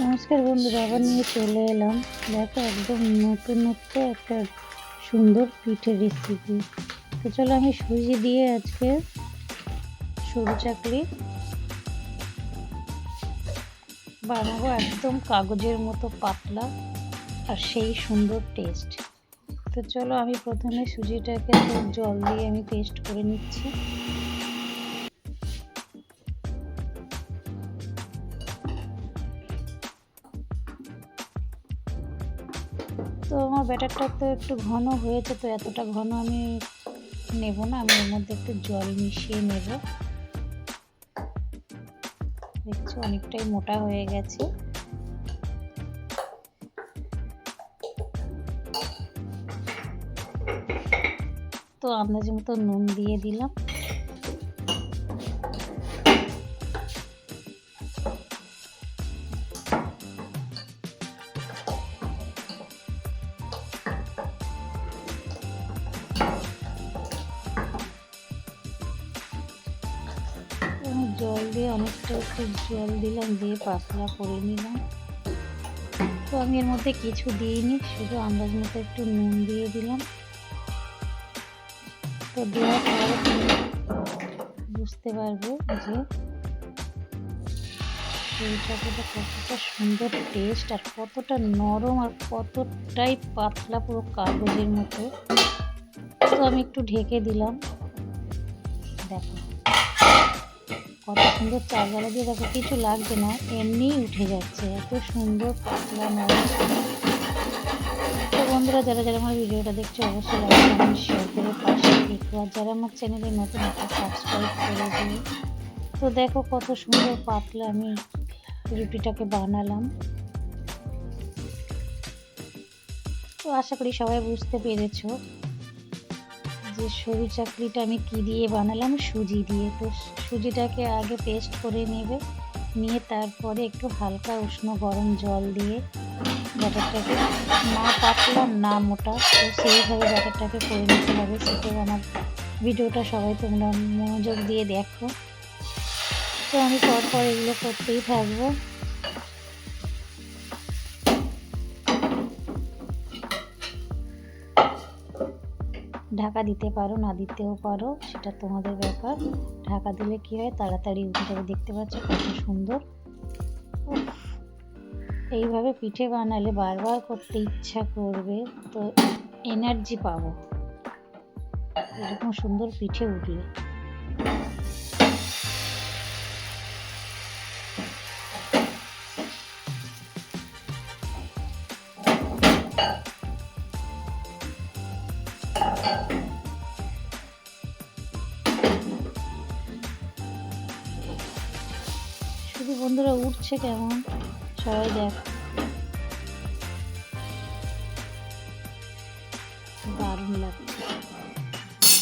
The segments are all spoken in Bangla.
নমস্কার বন্ধুরা, আবার নিয়ে চলে এলাম। দেখো, একদম নতুনত্ব একটা সুন্দর পিঠের রেসিপি। তো চলো, আমি সুজি দিয়ে আজকে সরু চাকলি বানাবো, একদম কাগজের মতো পাতলা আর সেই সুন্দর টেস্ট। তো চলো, আমি প্রথমে সুজিটাকে জল দিয়ে আমি পেস্ট করে নিচ্ছি। তো আমার ব্যাটারটা তো একটু ঘন হয়েছে, তো এতটা ঘন আমি নেব না, আমি এর মধ্যে একটু জল মিশিয়ে নেব। দেখছো, অনেকটাই মোটা হয়ে গেছে। তো আন্দাজ মতো নুন দিয়ে দিলাম। জল দিয়ে অনেকটা একটু জল দিলাম, দিয়ে পাতলা করে নিলাম। তো আমি এর মধ্যে কিছু দিইনি, শুধু আন্দাজ মতো একটু নুন দিয়ে দিলাম। তো দেওয়ার পরে তুমি বুঝতে পারবে যে চাকুটা কতটা সুন্দর টেস্ট, আর কতটা নরম, আর কতটাই পাতলা, পুরো কাগজের মতো। তো আমি একটু ঢেকে দিলাম। দেখো কত সুন্দর, চারগালা দিয়ে দেখো কিছু লাগছে না, এমনিই উঠে যাচ্ছে, এত সুন্দর পাতলা নরম। তো বন্ধুরা, যারা যারা আমার ভিডিওটা দেখছো অবশ্যই লাইক কমেন্ট শেয়ার করে পাশে দেখো, আর যারা আমার চ্যানেলে নতুন একটা সাবস্ক্রাইব করে দিও। তো দেখো কত সুন্দর পাতলা আমি রুটিটাকে বানালাম। তো আশা করি সবাই বুঝতে পেরেছো যে সরু চাকলিটা আমি কি দিয়ে বানালাম, সুজি দিয়ে। তো সুজিটাকে আগে পেস্ট করে নেবে, নিয়ে তারপরে একটু হালকা উষ্ণ গরম জল দিয়ে ব্যাটারটাকে, না পাতলা না মোটা, তো সেইভাবে ব্যাটারটাকে করে নিতে হবে। সেটাও আমার ভিডিওটা সবাই তোমরা মনোযোগ দিয়ে দেখো। তো আমি পরপর এগুলো করতেই থাকবো। ঢাকা দিতে পারো, না দিতেও পারো, সেটা তোমাদের ব্যাপার। ঢাকা দিলে কি হয়, তাড়াতাড়ি উঠে যাবে। দেখতে পাচ্ছ কত সুন্দর। এইভাবে পিঠে বানালে বারবার করতে ইচ্ছা করবে, তো এনার্জি পাবো এরকম সুন্দর পিঠে উঠলে। শুধু বন্ধুরা উঠছে কেমন, সবাই দেখ, দারুণ লাগছে।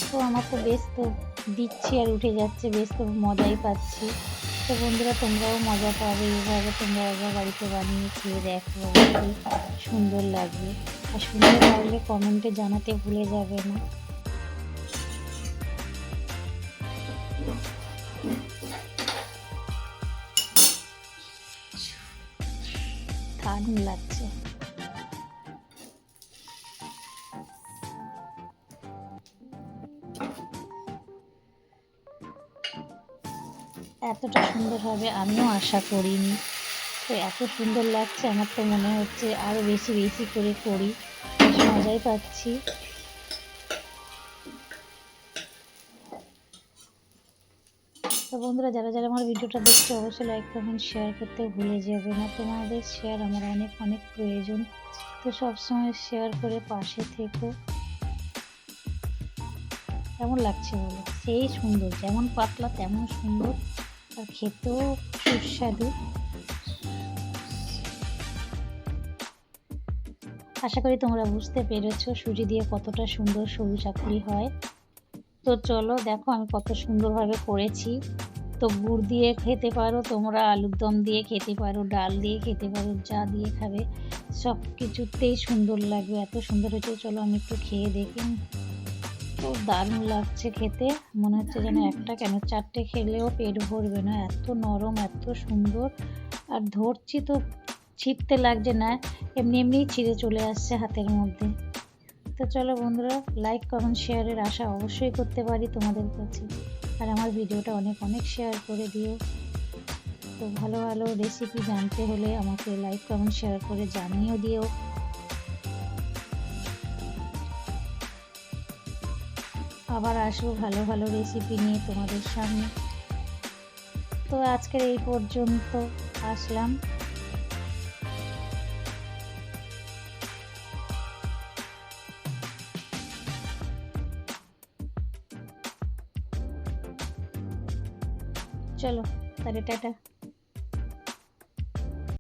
তো আমার তো বেশ, তো দিচ্ছি আর উঠে যাচ্ছে, বেশ তো মজাই পাচ্ছি। তো বন্ধুরা, তোমরাও মজা পাবে, এইভাবে তোমরা একবার বাড়িতে বানিয়ে খেয়ে দেখো, অবশ্যই সুন্দর লাগবে। আর সুন্দর লাগলে কমেন্টে জানাতে ভুলে যাবে না। দারুণ লাগছে। এতটা সুন্দর হবে আমিও আশা করিনি। তো এত সুন্দর লাগছে, আমার তো মনে হচ্ছে আরও বেশি বেশি করে করি, বেশ মজাই পাচ্ছি। তো বন্ধুরা, যারা যারা আমার ভিডিওটা দেখছো অবশ্যই লাইক কমেন্ট শেয়ার করতে ভুলে যাবে না। তোমাদের শেয়ার আমার অনেক অনেক প্রয়োজন। তো সবসময় শেয়ার করে পাশে থেকো। কেমন লাগছে বলো? সেই সুন্দর, যেমন পাতলা তেমন সুন্দর, আর খেতেও সুস্বাদু। আশা করি তোমরা বুঝতে পেরেছো সুজি দিয়ে কতটা সুন্দর সরু চাকলি হয়। তো চলো দেখো আমি কত সুন্দরভাবে করেছি। তো গুড় দিয়ে খেতে পারো তোমরা, আলুর দম দিয়ে খেতে পারো, ডাল দিয়ে খেতে পারো, যা দিয়ে খাবে সব কিছুতেই সুন্দর লাগবে, এত সুন্দর হয়েছে। চলো আমি একটু খেয়ে দেখি। তো দারুণ লাগছে খেতে, মনে হচ্ছে যেন একটা কেন 4টে খেলেও পেট ভরবে না, এত নরম, এত সুন্দর। আর ধরছি তো ছিঁড়তে লাগছে না, এমনি এমনিই ছিঁড়ে চলে আসছে হাতের মধ্যে। তো চলো বন্ধুরা, লাইক কমেন্ট শেয়ারের আশা অবশ্যই করতে পারি তোমাদের কাছে, আর আমার ভিডিওটা অনেক অনেক শেয়ার করে দিও। তো ভালো ভালো রেসিপি জানতে হলে আমাকে লাইক কমেন্ট শেয়ার করে জানিয়েও দিও। আবার আসবো ভালো ভালো রেসিপি নিয়ে তোমাদের সামনে। তো আজকের এই পর্যন্ত আসলাম। চলো তাহলে টাটা।